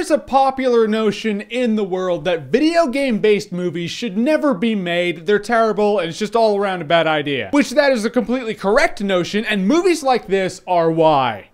There's a popular notion in the world that video game-based movies should never be made. They're terrible and it's just all around a bad idea. Which that is a completely correct notion, and movies like this are why.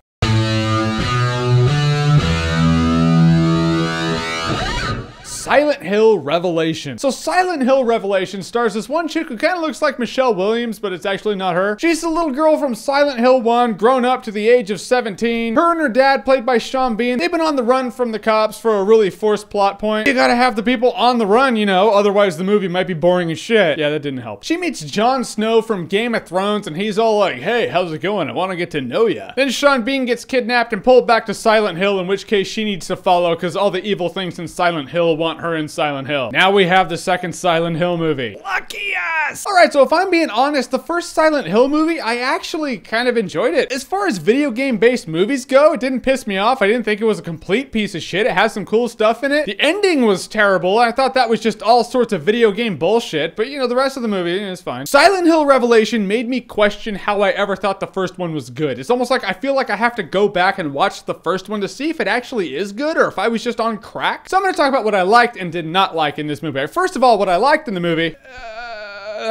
Silent Hill Revelation. So Silent Hill Revelation stars this one chick who kind of looks like Michelle Williams, but it's actually not her. She's the little girl from Silent Hill 1, grown up to the age of 17. Her and her dad, played by Sean Bean, they've been on the run from the cops for a really forced plot point. You gotta have the people on the run, you know, otherwise the movie might be boring as shit. Yeah, that didn't help. She meets Jon Snow from Game of Thrones, and he's all like, hey, how's it going? I want to get to know ya. Then Sean Bean gets kidnapped and pulled back to Silent Hill, in which case she needs to follow because all the evil things in Silent Hill want her in Silent Hill. Now we have the second Silent Hill movie. Lucky us! Alright, so if I'm being honest, the first Silent Hill movie, I actually kind of enjoyed it. As far as video game-based movies go, it didn't piss me off. I didn't think it was a complete piece of shit. It has some cool stuff in it. The ending was terrible. I thought that was just all sorts of video game bullshit, but you know, the rest of the movie is fine. Silent Hill Revelation made me question how I ever thought the first one was good. It's almost like I feel like I have to go back and watch the first one to see if it actually is good or if I was just on crack. So I'm going to talk about what I liked and did not like in this movie. First of all, what I liked in the movie, all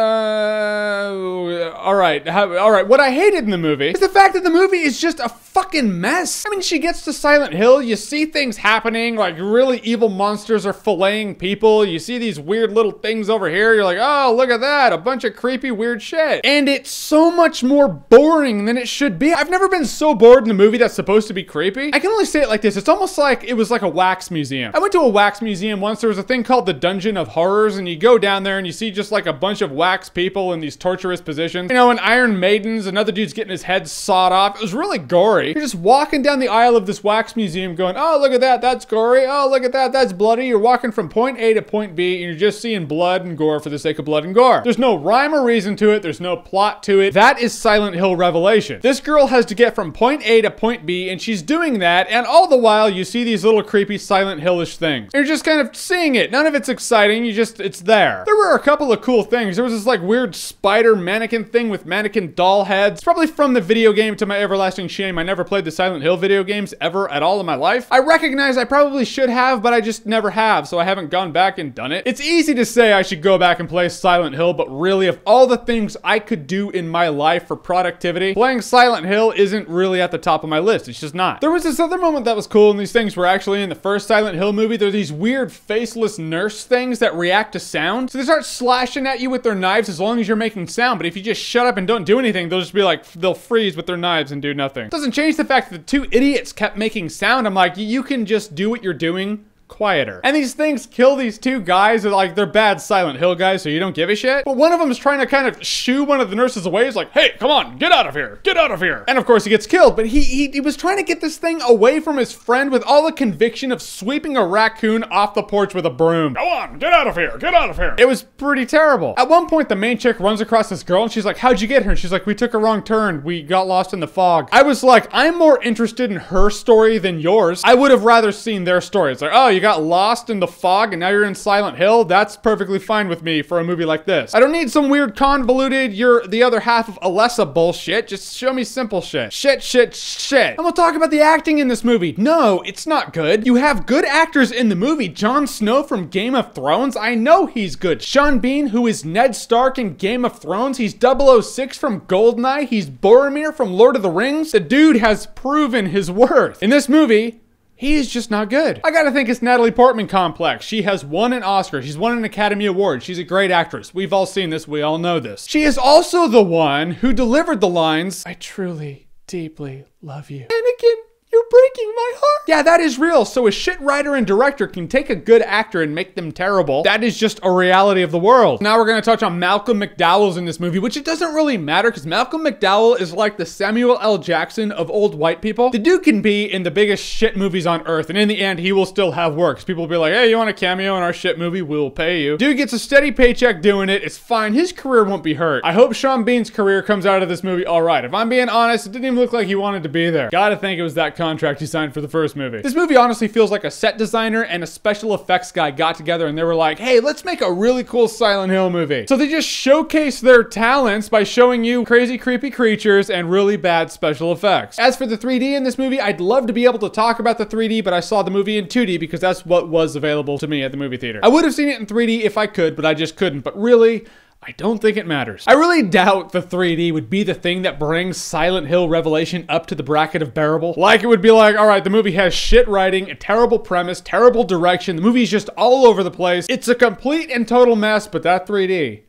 right. What I hated in the movie is the fact that the movie is just a fucking mess. I mean, she gets to Silent Hill, you see things happening, like really evil monsters are filleting people. You see these weird little things over here. You're like, oh, look at that. A bunch of creepy, weird shit. And it's so much more boring than it should be. I've never been so bored in a movie that's supposed to be creepy. I can only say it like this. It's almost like it was like a wax museum. I went to a wax museum once. There was a thing called the Dungeon of Horrors, and you go down there and you see just like a bunch of wax people in these torturous positions. You know, an Iron Maiden's, another dude's getting his head sawed off. It was really gory. You're just walking down the aisle of this wax museum going, oh, look at that, that's gory. Oh, look at that, that's bloody. You're walking from point A to point B, and you're just seeing blood and gore for the sake of blood and gore. There's no rhyme or reason to it. There's no plot to it. That is Silent Hill Revelation. This girl has to get from point A to point B, and she's doing that, and all the while you see these little creepy Silent Hill-ish things. You're just kind of seeing it. None of it's exciting. It's there. There were a couple of cool things. There was this like weird spider mannequin thing with mannequin doll heads. It's probably from the video game, to my everlasting shame. I never played the Silent Hill video games ever at all in my life. I recognize I probably should have, but I just never have, so I haven't gone back and done it. It's easy to say I should go back and play Silent Hill, but really, of all the things I could do in my life for productivity, playing Silent Hill isn't really at the top of my list. It's just not. There was this other moment that was cool, and these things were actually in the first Silent Hill movie. There are these weird faceless nurse things that react to sound. So they start slashing at you with their knives as long as you're making sound, but if you just shut up and don't do anything, they'll just be like, they'll freeze with their knives and do nothing. It doesn't change the fact that the two idiots kept making sound. I'm like, you can just do what you're doing quieter. And these things kill these two guys. They're bad Silent Hill guys, so you don't give a shit. But one of them is trying to kind of shoo one of the nurses away. He's like, hey, come on, get out of here. Get out of here. And of course he gets killed, but he was trying to get this thing away from his friend with all the conviction of sweeping a raccoon off the porch with a broom. Go on, get out of here. Get out of here. It was pretty terrible. At one point, the main chick runs across this girl and she's like, how'd you get her? And she's like, we took a wrong turn. We got lost in the fog. I was like, I'm more interested in her story than yours. I would have rather seen their story. It's like, oh, you got lost in the fog and now you're in Silent Hill. That's perfectly fine with me for a movie like this. I don't need some weird convoluted, you're the other half of Alessa bullshit. Just show me simple shit. Shit. And we'll talk about the acting in this movie. No, it's not good. You have good actors in the movie. Jon Snow from Game of Thrones. I know he's good. Sean Bean, who is Ned Stark in Game of Thrones. He's 006 from Goldeneye. He's Boromir from Lord of the Rings. The dude has proven his worth. In this movie, he's just not good. I gotta think it's Natalie Portman complex. She has won an Oscar. She's won an Academy Award. She's a great actress. We've all seen this. We all know this. She is also the one who delivered the lines, I truly, deeply love you. Anakin, you're breaking my heart. Yeah, that is real. So a shit writer and director can take a good actor and make them terrible. That is just a reality of the world. Now we're going to touch on Malcolm McDowell's in this movie, which it doesn't really matter because Malcolm McDowell is like the Samuel L. Jackson of old white people. The dude can be in the biggest shit movies on earth, and in the end, he will still have work. People will be like, hey, you want a cameo in our shit movie? We'll pay you. Dude gets a steady paycheck doing it. It's fine. His career won't be hurt. I hope Sean Bean's career comes out of this movie all right. If I'm being honest, it didn't even look like he wanted to be there. Gotta think it was that contract he signed for for the first movie. This movie honestly feels like a set designer and a special effects guy got together and they were like, hey, let's make a really cool Silent Hill movie. So they just showcase their talents by showing you crazy, creepy creatures and really bad special effects. As for the 3D in this movie, I'd love to be able to talk about the 3D, but I saw the movie in 2D because that's what was available to me at the movie theater. I would have seen it in 3D if I could, but I just couldn't. But really, I don't think it matters. I really doubt the 3D would be the thing that brings Silent Hill Revelation up to the bracket of bearable. Like, it would be like, all right, the movie has shit writing, a terrible premise, terrible direction, the movie's just all over the place. It's a complete and total mess, but that 3D,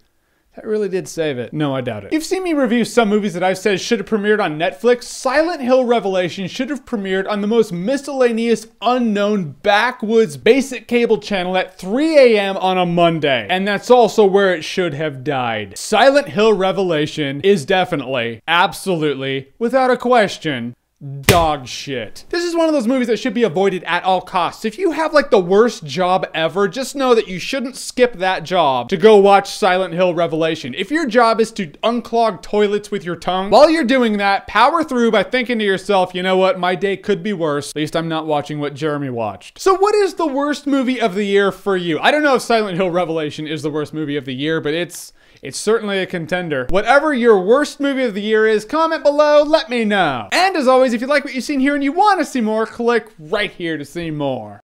that really did save it. No, I doubt it. You've seen me review some movies that I've said should have premiered on Netflix. Silent Hill Revelation should have premiered on the most miscellaneous, unknown, backwoods, basic cable channel at 3 a.m. on a Monday. And that's also where it should have died. Silent Hill Revelation is definitely, absolutely, without a question, dog shit. This is one of those movies that should be avoided at all costs. If you have like the worst job ever, just know that you shouldn't skip that job to go watch Silent Hill Revelation. If your job is to unclog toilets with your tongue, while you're doing that, power through by thinking to yourself, you know what, my day could be worse. At least I'm not watching what Jeremy watched. So what is the worst movie of the year for you? I don't know if Silent Hill Revelation is the worst movie of the year, but it's certainly a contender. Whatever your worst movie of the year is, comment below, let me know. And as always, if you like what you've seen here and you want to see more, click right here to see more.